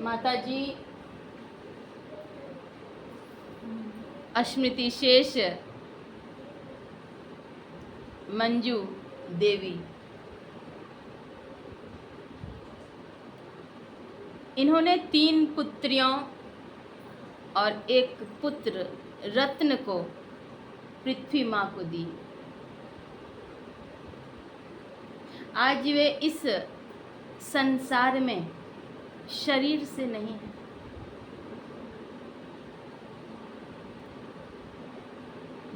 माता जी स्मृति शेष मंजू देवी, इन्होंने 3 पुत्रियों और 1 पुत्र रत्न को पृथ्वी माँ को दी। आज वे इस संसार में शरीर से नहीं है,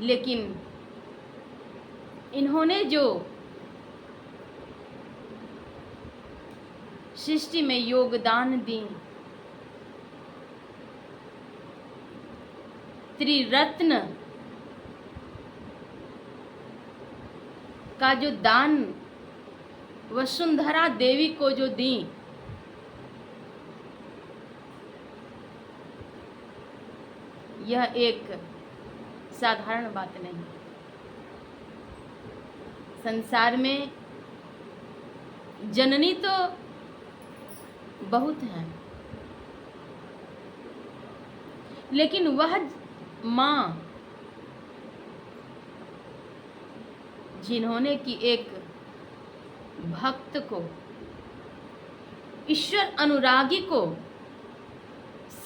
लेकिन इन्होंने जो सृष्टि में योगदान दी, त्रिरत्न का जो दान वसुंधरा देवी को जो दी, यह एक साधारण बात नहीं। संसार में जननी तो बहुत हैं, लेकिन वह माँ जिन्होंने कि एक भक्त को, ईश्वर अनुरागी को,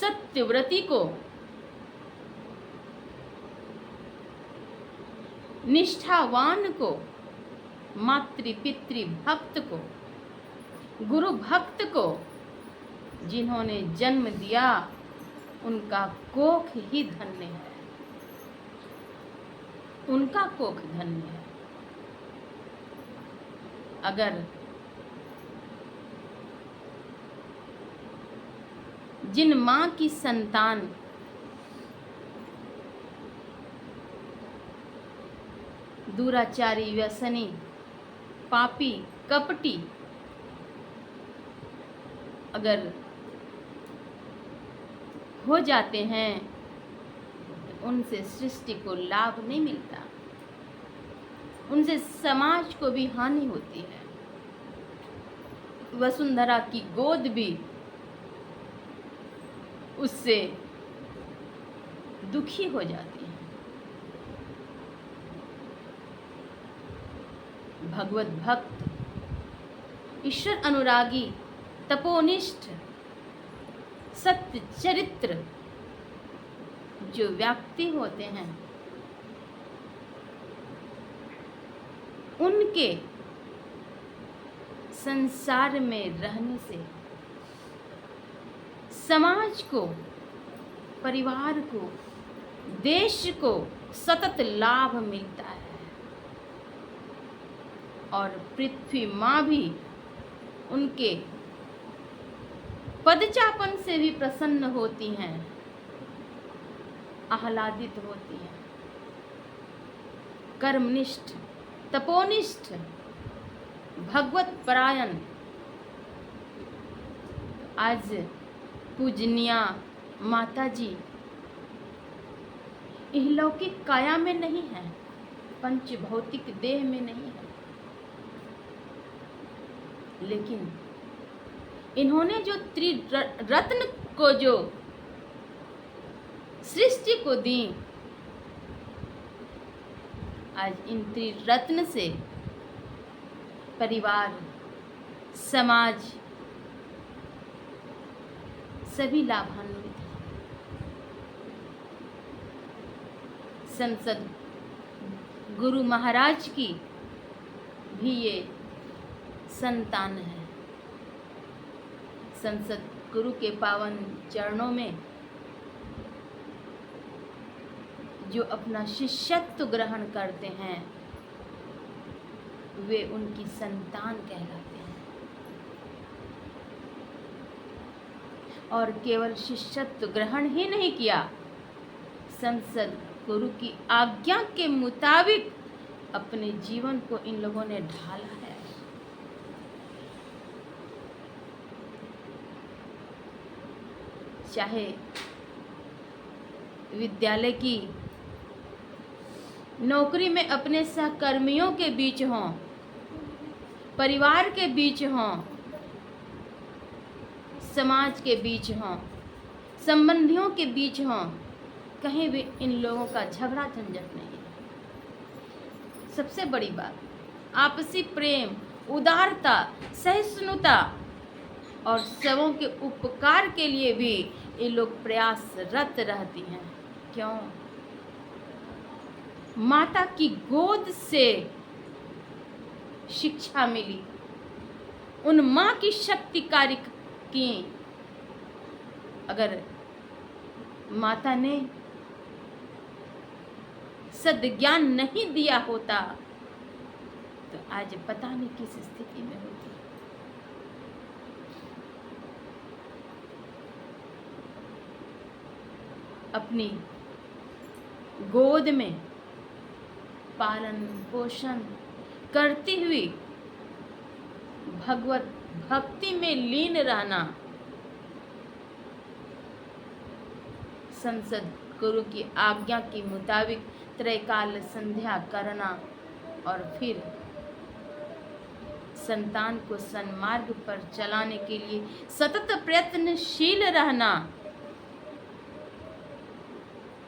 सत्यव्रती को, निष्ठावान को, मातृ पितृ भक्त को, गुरु भक्त को जिन्होंने जन्म दिया, उनका कोख ही धन्य है, उनका कोख धन्य है। अगर जिन माँ की संतान दुराचारी, व्यसनी, पापी, कपटी अगर हो जाते हैं, तो उनसे सृष्टि को लाभ नहीं मिलता, उनसे समाज को भी हानि होती है। वसुंधरा की गोद भी उससे दुखी हो जाती है। भगवत भक्त, ईश्वर अनुरागी, तपोनिष्ठ, सत्य चरित्र जो व्यक्ति होते हैं, उनके संसार में रहने से समाज को, परिवार को, देश को सतत लाभ मिलता है, और पृथ्वी माँ भी उनके पदचापन से भी प्रसन्न होती हैं, आह्लादित होती हैं। कर्मनिष्ठ, तपोनिष्ठ, भगवत परायण आज पूजनिया माता जी इहलौकिक काया में नहीं है, पंच भौतिक देह में नहीं है, लेकिन इन्होंने जो त्रिरत्न को जो सृष्टि को दी, आज इन त्रिरत्न से परिवार, समाज सभी लाभान्वित हैं। संसद गुरु महाराज की भी ये संतान है। संसद गुरु के पावन चरणों में जो अपना शिष्यत्व ग्रहण करते हैं, वे उनकी संतान कहलाते हैं। और केवल शिष्यत्व ग्रहण ही नहीं किया, संसद गुरु की आज्ञा के मुताबिक अपने जीवन को इन लोगों ने ढाला है। चाहे विद्यालय की नौकरी में अपने सहकर्मियों के बीच हों, परिवार के बीच हों, समाज के बीच हों, संबंधियों के बीच हों, कहीं भी इन लोगों का झगड़ा झंझट नहीं है। सबसे बड़ी बात, आपसी प्रेम, उदारता, सहिष्णुता और सबों के उपकार के लिए भी ये लोग प्रयासरत रहती हैं। क्यों? माता की गोद से शिक्षा मिली, उन माँ की शक्ति कार्य की। अगर माता ने सद्ज्ञान नहीं दिया होता तो आज पता नहीं किस स्थिति में होती। अपनी गोद में पालन पोषण करती हुई भगवत भक्ति में लीन रहना, संसद गुरु की आज्ञा के मुताबिक त्रैकाल संध्या करना और फिर संतान को सन्मार्ग पर चलाने के लिए सतत प्रयत्नशील रहना,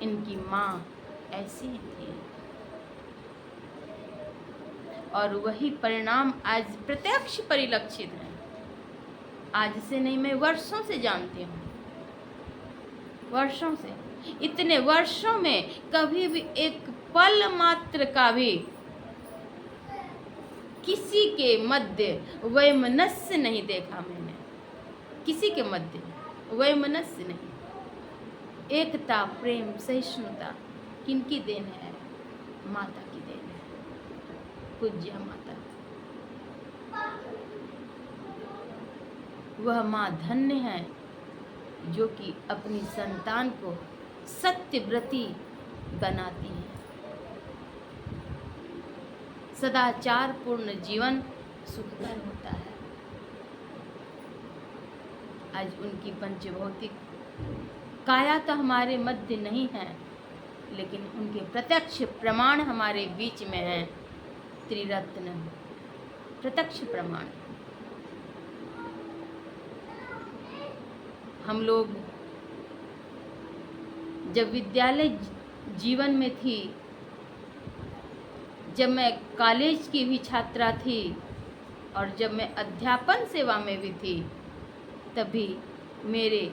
इनकी माँ ऐसी थी। और वही परिणाम आज प्रत्यक्ष परिलक्षित है। आज से नहीं, मैं वर्षों से जानती हूँ, वर्षों से। इतने वर्षों में कभी भी एक पल मात्र का भी किसी के मध्य वैमनस्य नहीं देखा मैंने। किसी के मध्य वैमनस्य नहीं। एकता, प्रेम, सहिष्णुता किनकी देन है? माता की देन है, पूज्य माता। वह माँ धन्य है जो कि अपनी संतान को सत्यव्रती बनाती है। सदाचार पूर्ण जीवन सुखकर होता है। आज उनकी पंचभौतिक काया तो हमारे मध्य नहीं है, लेकिन उनके प्रत्यक्ष प्रमाण हमारे बीच में हैं। त्रिरत्न प्रत्यक्ष प्रमाण। हम लोग जब विद्यालय जीवन में थी, जब मैं कॉलेज की भी छात्रा थी और जब मैं अध्यापन सेवा में भी थी, तभी मेरे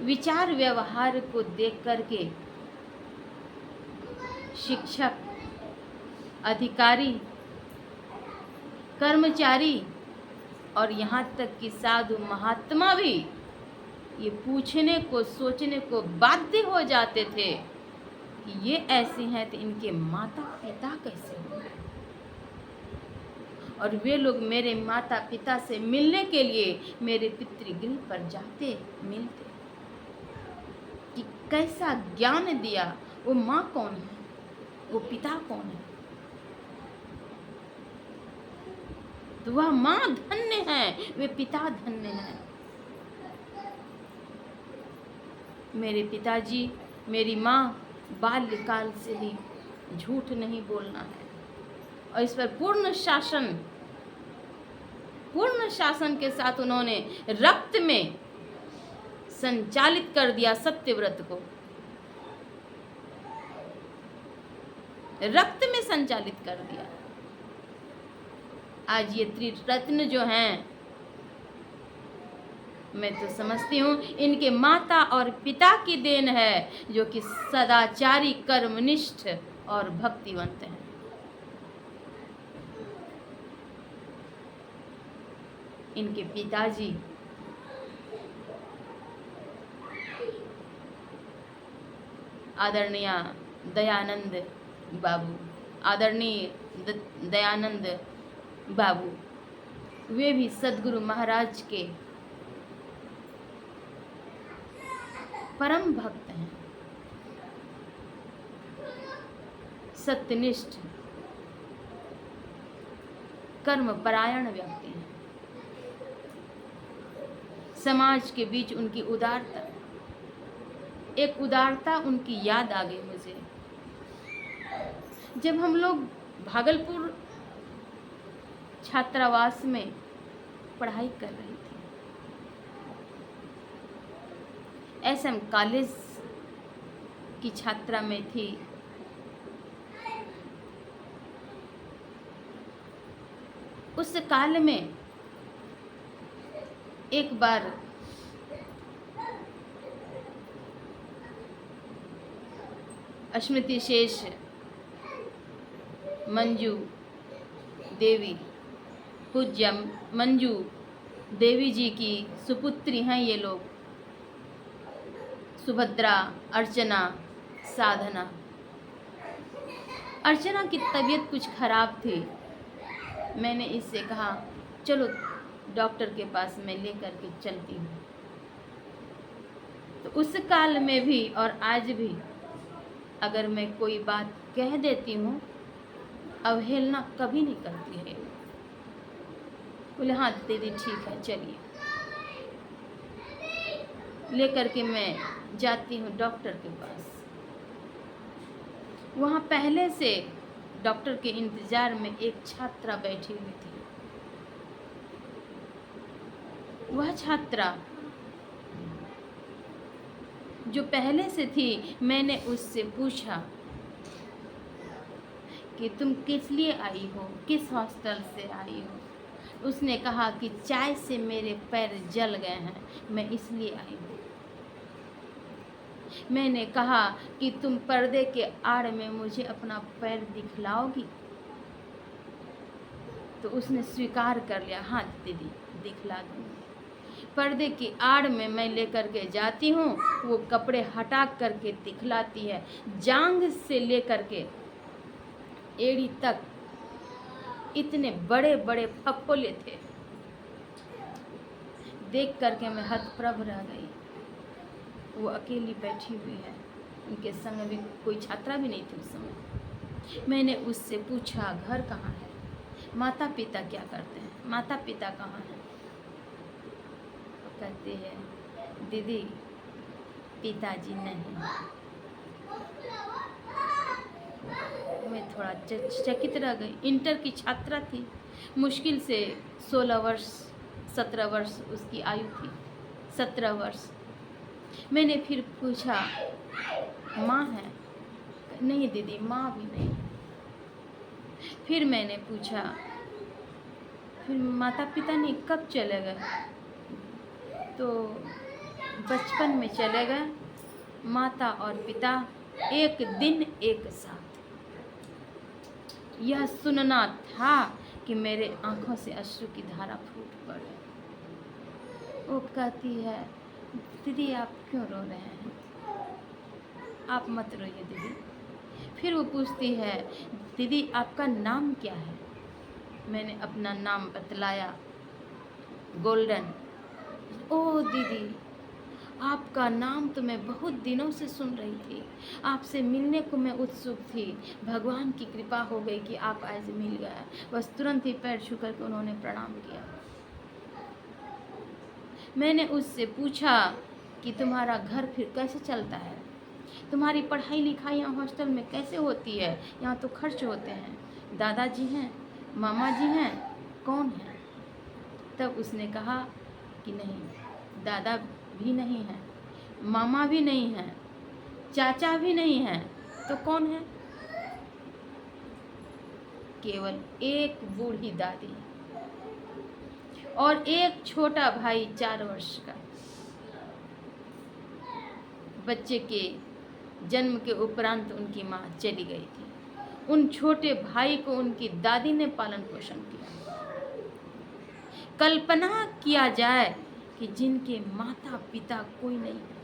विचार व्यवहार को देख करके शिक्षक, अधिकारी, कर्मचारी और यहाँ तक कि साधु महात्मा भी ये पूछने को, सोचने को बाध्य हो जाते थे कि ये ऐसी हैं तो इनके माता पिता कैसे होंगे। और वे लोग मेरे माता पिता से मिलने के लिए मेरे पितृगृह पर जाते, मिलते कि कैसा ज्ञान दिया। वो माँ कौन है, वो पिता कौन है? तो वह माँ धन्य है, वे पिता धन्य हैं। मेरे पिताजी, मेरी माँ बाल्यकाल से ही झूठ नहीं बोलना है और इस पर पूर्ण शासन के साथ उन्होंने रक्त में संचालित कर दिया सत्यव्रत को। रक्त में संचालित कर दिया। आज ये त्रिरत्न जो हैं, मैं तो समझती हूँ इनके माता और पिता की देन है, जो कि सदाचारी, कर्मनिष्ठ और भक्तिवंत हैं। इनके पिताजी आदरणीय दयानंद बाबू, आदरणीय दयानंद बाबू, वे भी सद्गुरु महाराज के परम भक्त हैं, सत्यनिष्ठ, कर्मपरायण व्यक्ति हैं। समाज के बीच उनकी उदारता, एक उदारता उनकी याद आ गई मुझे। जब हम लोग भागलपुर छात्रावास में पढ़ाई कर रही थी, एसएम कॉलेज की छात्रा में थी। उस काल में एक बार स्मृति शेष मंजू देवी, पूज्य मंजू देवी जी की सुपुत्री हैं ये लोग, सुभद्रा, अर्चना, साधना। अर्चना की तबीयत कुछ खराब थी। मैंने इससे कहा चलो डॉक्टर के पास मैं लेकर के चलती हूँ। तो उस काल में भी और आज भी अगर मैं कोई बात कह देती हूँ, अवहेलना कभी नहीं करती है। बोले हाँ दीदी ठीक है चलिए। लेकर के मैं जाती हूँ डॉक्टर के पास। वहाँ पहले से डॉक्टर के इंतजार में एक छात्रा बैठी हुई थी। वह छात्रा जो पहले से थी, मैंने उससे पूछा कि तुम किस लिए आई हो, किस हॉस्टल से आई हो। उसने कहा कि चाय से मेरे पैर जल गए हैं, मैं इसलिए आई हूँ। मैंने कहा कि तुम पर्दे के आड़ में मुझे अपना पैर दिखलाओगी। तो उसने स्वीकार कर लिया, हाँ दीदी दिखला दूँगी। पर्दे की आड़ में मैं लेकर के जाती हूँ, वो कपड़े हटा करके दिखलाती है। जांघ से लेकर के एड़ी तक इतने बड़े बड़े फप्पोले थे। देख करके मैं हतप्रभ रह गई। वो अकेली बैठी हुई है, उनके संग भी कोई छात्रा भी नहीं थी उस समय। मैंने उससे पूछा घर कहाँ है, माता पिता क्या करते हैं, माता पिता कहाँ हैं। कहती है दीदी पिताजी नहीं। मैं थोड़ा चकित रह गई। इंटर की छात्रा थी, मुश्किल से 16 वर्ष 17 वर्ष उसकी आयु थी, 17 वर्ष। मैंने फिर पूछा माँ है, नहीं दीदी माँ भी नहीं। फिर मैंने पूछा फिर माता पिता ने कब चले गए, तो बचपन में चले गए। माता और पिता एक दिन एक साथ। यह सुनना था कि मेरे आंखों से अश्रु की धारा फूट पड़े। वो कहती है दीदी आप क्यों रो रहे हैं, आप मत रोइए दीदी। फिर वो पूछती है दीदी आपका नाम क्या है। मैंने अपना नाम बतलाया, गोल्डन। ओ दीदी आपका नाम तो मैं बहुत दिनों से सुन रही थी, आपसे मिलने को मैं उत्सुक थी। भगवान की कृपा हो गई कि आप आज मिल गए। बस तुरंत ही पैर छू करके उन्होंने प्रणाम किया। मैंने उससे पूछा कि तुम्हारा घर फिर कैसे चलता है, तुम्हारी पढ़ाई लिखाई यहाँ हॉस्टल में कैसे होती है, यहाँ तो खर्च होते हैं। दादाजी हैं, मामा जी हैं, कौन है। तब उसने कहा कि नहीं, दादा भी नहीं है, मामा भी नहीं है, चाचा भी नहीं है, तो कौन है। केवल एक बूढ़ी दादी और एक छोटा भाई 4 वर्ष का। बच्चे के जन्म के उपरांत उनकी माँ चली गई थी। उन छोटे भाई को उनकी दादी ने पालन पोषण किया। कल्पना किया जाए कि जिनके माता पिता कोई नहीं है,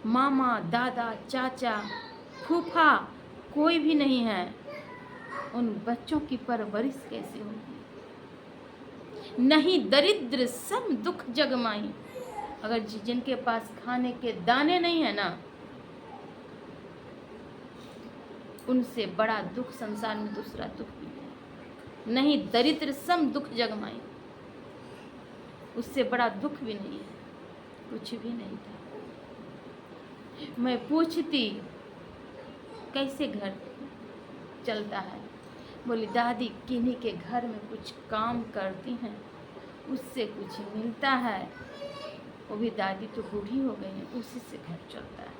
मामा दादा चाचा फूफा कोई भी नहीं है, उन बच्चों की परवरिश कैसे होगी। नहीं दरिद्र सम दुख जगमाई। अगर जिनके पास खाने के दाने नहीं है ना, उनसे बड़ा दुख संसार में दूसरा दुख भी है। नहीं दरिद्र सम दुख जगमाई, उससे बड़ा दुख भी नहीं है, कुछ भी नहीं था। मैं पूछती कैसे घर चलता है, बोली दादी किन्हीं के घर में कुछ काम करती हैं, उससे कुछ मिलता है। वो भी दादी तो बूढ़ी हो गई है, उसी से घर चलता है।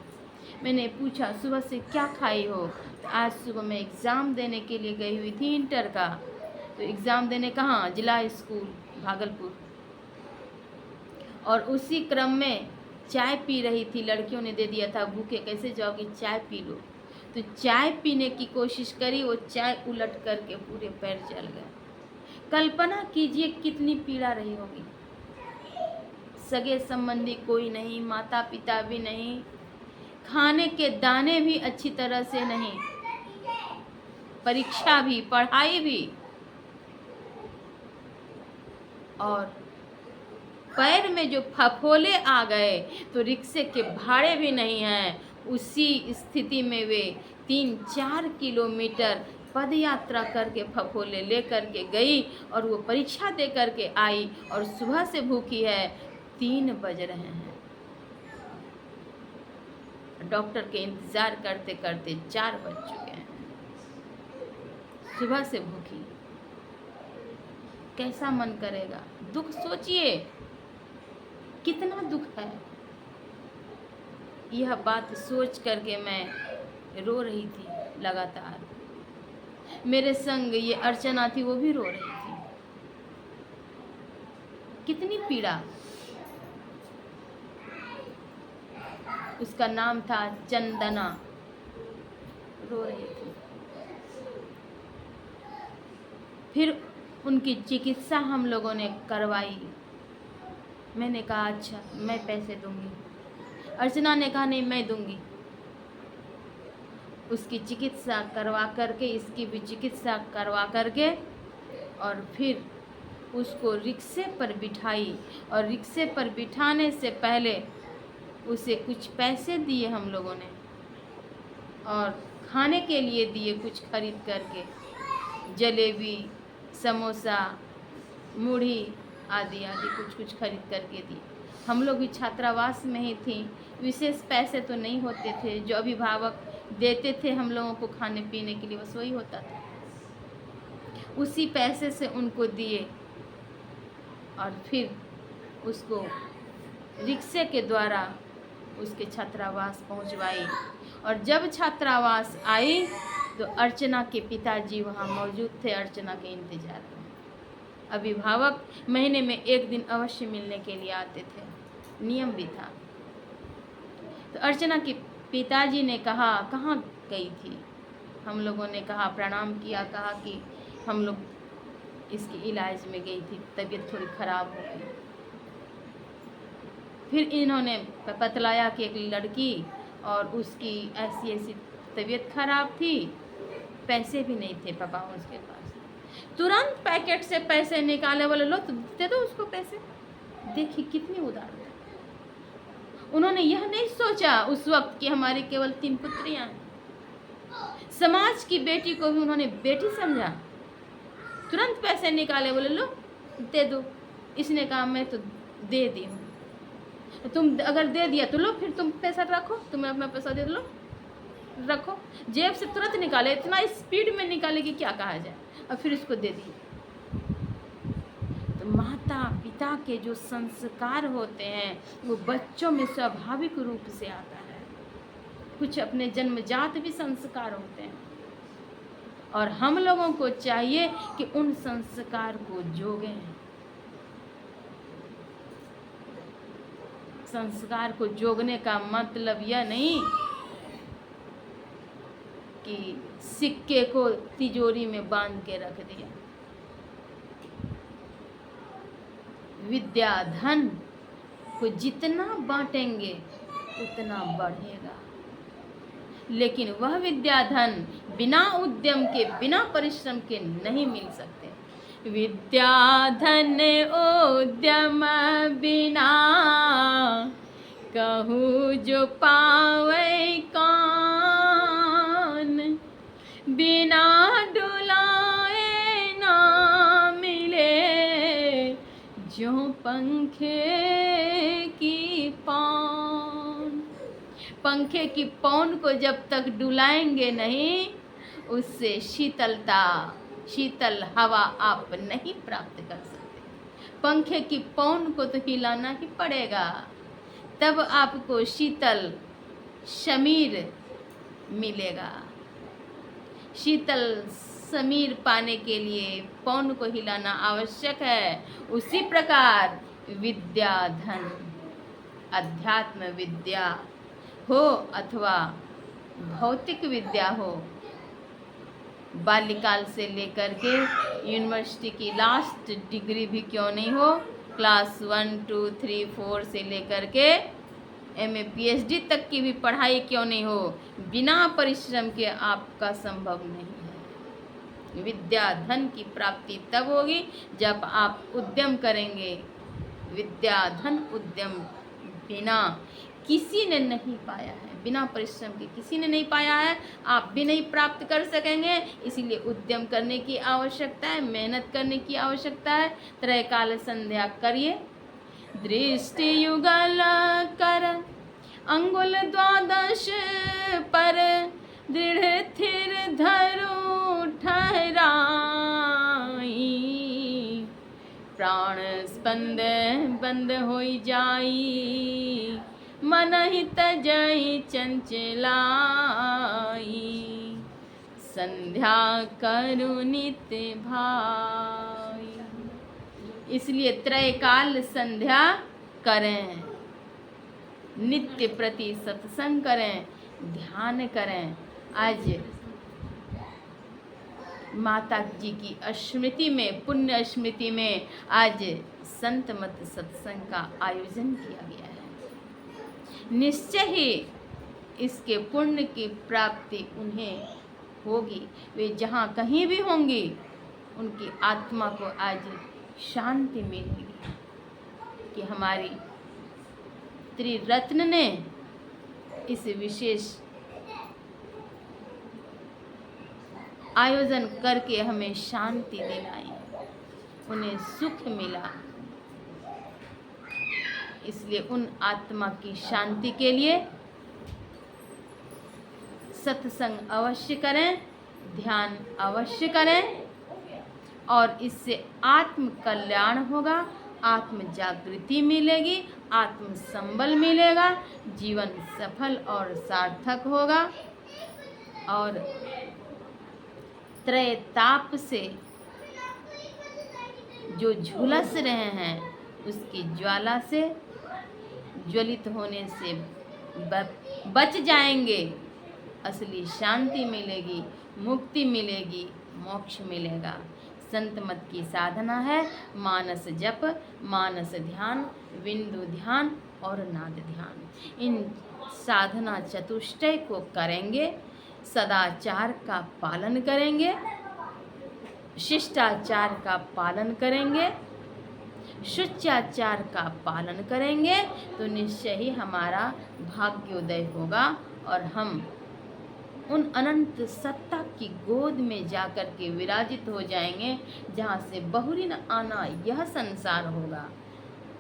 मैंने पूछा सुबह से क्या खाई हो? तो आज सुबह मैं एग्ज़ाम देने के लिए गई हुई थी इंटर का। तो एग्ज़ाम देने कहाँ? जिला स्कूल भागलपुर। और उसी क्रम में चाय पी रही थी, लड़कियों ने दे दिया था, भूखे कैसे जाओगी, चाय पी लो। तो चाय पीने की कोशिश करी, वो चाय उलट करके पूरे पैर जल गए। कल्पना कीजिए कितनी पीड़ा रही होगी। सगे संबंधी कोई नहीं, माता पिता भी नहीं, खाने के दाने भी अच्छी तरह से नहीं, परीक्षा भी, पढ़ाई भी, और पैर में जो फफोले आ गए तो रिक्शे के भाड़े भी नहीं हैं। उसी स्थिति में वे 3-4 किलोमीटर पद यात्रा करके फफोले ले करके गई और वो परीक्षा दे करके आई, और सुबह से भूखी है। 3 बज रहे हैं, डॉक्टर के इंतज़ार करते करते 4 बज चुके हैं। सुबह से भूखी, कैसा मन करेगा? दुख सोचिए कितना दुख है। यह बात सोच करके मैं रो रही थी लगातार। मेरे संग ये अर्चना थी, वो भी रो रही थी। कितनी पीड़ा। उसका नाम था चंदना, रो रही थी। फिर उनकी चिकित्सा हम लोगों ने करवाई। मैंने कहा अच्छा मैं पैसे दूंगी। अर्चना ने कहा नहीं मैं दूंगी। उसकी चिकित्सा करवा करके, इसकी भी चिकित्सा करवा करके, और फिर उसको रिक्शे पर बिठाई, और रिक्शे पर बिठाने से पहले उसे कुछ पैसे दिए हम लोगों ने, और खाने के लिए दिए कुछ खरीद करके, जलेबी, समोसा, मूढ़ी आदि आदि कुछ कुछ खरीद करके दी। हम लोग भी छात्रावास में ही थी, विशेष पैसे तो नहीं होते थे, जो अभिभावक देते थे हम लोगों को खाने पीने के लिए, बस वही होता था। उसी पैसे से उनको दिए और फिर उसको रिक्शे के द्वारा उसके छात्रावास पहुंचवाई। और जब छात्रावास आई तो अर्चना के पिताजी वहां मौजूद थे, अर्चना के इंतजार में। अभिभावक महीने में 1 दिन अवश्य मिलने के लिए आते थे, नियम भी था। तो अर्चना के पिताजी ने कहा कहाँ गई थी? हम लोगों ने कहा, प्रणाम किया, कहा कि हम लोग इसके इलाज में गई थी, तबीयत थोड़ी ख़राब हो गई। फिर इन्होंने बतलाया कि एक लड़की और उसकी ऐसी ऐसी तबीयत खराब थी, पैसे भी नहीं थे पापा उसके पास। तुरंत पैकेट से पैसे निकाले, बोले लो तो दे दो उसको पैसे। देखिए कितनी उदारता। उन्होंने यह नहीं सोचा उस वक्त कि हमारी केवल 3 पुत्रियां हैं। समाज की बेटी को भी उन्होंने बेटी समझा। तुरंत पैसे निकाले, बोले लो दे दो। इसने कहा मैं तो दे दी हूँ, तुम अगर दे दिया तो लो, फिर तुम पैसा रखो, तुम्हें अपना पैसा दे लो, रखो। जेब से तुरंत निकाले, इतना स्पीड में निकाले कि क्या कहा जाए, और फिर इसको दे दिए। तो माता पिता के जो संस्कार होते हैं वो बच्चों में स्वाभाविक रूप से आता है। कुछ अपने जन्मजात भी संस्कार होते हैं, और हम लोगों को चाहिए कि उन संस्कार को जोगें। संस्कार को जोगने का मतलब यह नहीं कि सिक्के को तिजोरी में बांध के रख दिया। विद्या धन को जितना बांटेंगे उतना बढ़ेगा, लेकिन वह विद्या धन बिना उद्यम के, बिना परिश्रम के नहीं मिल सकते। विद्या धन उद्यम बिना कहूँ जो पावे कान, बिना डुलाए ना मिले जो पंखे की पौन। पंखे की पौन को जब तक डुलाएंगे नहीं, उससे शीतल हवा आप नहीं प्राप्त कर सकते। पंखे की पौन को तो हिलाना ही पड़ेगा। तब आपको शीतल शमीर मिलेगा। शीतल समीर पाने के लिए पौन को हिलाना आवश्यक है। उसी प्रकार विद्या धन, अध्यात्म विद्या हो अथवा भौतिक विद्या हो, बाल्यकाल से लेकर के यूनिवर्सिटी की लास्ट डिग्री भी क्यों नहीं हो, क्लास 1, 2, 3, 4 से लेकर के MA PhD तक की भी पढ़ाई क्यों नहीं हो, बिना परिश्रम के आपका संभव नहीं है। विद्या धन की प्राप्ति तब होगी जब आप उद्यम करेंगे। विद्या धन उद्यम बिना किसी ने नहीं पाया है, बिना परिश्रम के किसी ने नहीं पाया है, आप भी नहीं प्राप्त कर सकेंगे। इसीलिए उद्यम करने की आवश्यकता है, मेहनत करने की आवश्यकता है। त्रयकाल संध्या करिए। दृष्टि युगल कर अंगुल द्वादश पर, दृढ़ थिर धरु ठहराई, प्राण स्पंद बंद होई जाई, मन हित जय चंचलाई, संध्या करु नित्य भाई। इसलिए त्रयकाल संध्या करें, नित्य प्रति सत्संग करें, ध्यान करें। आज माता जी की स्मृति में, पुण्य स्मृति में आज संत मत सत्संग का आयोजन किया गया है। निश्चय ही इसके पुण्य की प्राप्ति उन्हें होगी। वे जहाँ कहीं भी होंगी उनकी आत्मा को आज शांति मिलेगी कि हमारी त्रिरत्न ने इस विशेष आयोजन करके हमें शांति दिलाई, उन्हें सुख मिला। इसलिए उन आत्मा की शांति के लिए सत्संग अवश्य करें, ध्यान अवश्य करें, और इससे आत्म कल्याण होगा, आत्म जागृति मिलेगी, आत्म संबल मिलेगा, जीवन सफल और सार्थक होगा। और त्रयताप से जो झुलस रहे हैं उसकी ज्वाला से, ज्वलित होने से बच जाएंगे। असली शांति मिलेगी, मुक्ति मिलेगी, मोक्ष मिलेगा। संत मत की साधना है मानस जप, मानस ध्यान, बिंदु ध्यान और नाद ध्यान। इन साधना चतुष्टय को करेंगे, सदाचार का पालन करेंगे, शिष्टाचार का पालन करेंगे, शुचाचार का पालन करेंगे, तो निश्चय ही हमारा भाग्योदय होगा और हम उन अनंत सत्ता की गोद में जाकर के विराजित हो जाएंगे, जहाँ से बहुरी न आना यह संसार होगा।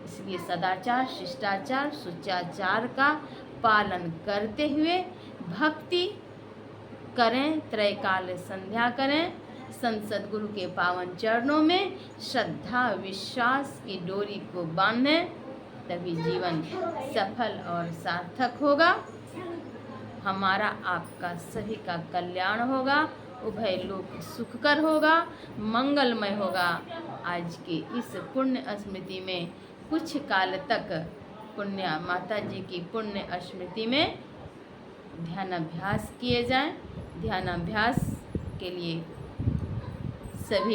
इसलिए सदाचार, शिष्टाचार, सुचाचार का पालन करते हुए भक्ति करें, त्रयकाल संध्या करें, संत सद्गुरु के पावन चरणों में श्रद्धा विश्वास की डोरी को बांधें, तभी जीवन सफल और सार्थक होगा। हमारा आपका सभी का कल्याण होगा, उभय लोक सुखकर होगा, मंगलमय होगा। आज के इस पुण्य स्मृति में कुछ काल तक पुण्य माता जी की पुण्य स्मृति में ध्यानाभ्यास किए जाएं। ध्यानाभ्यास के लिए सभी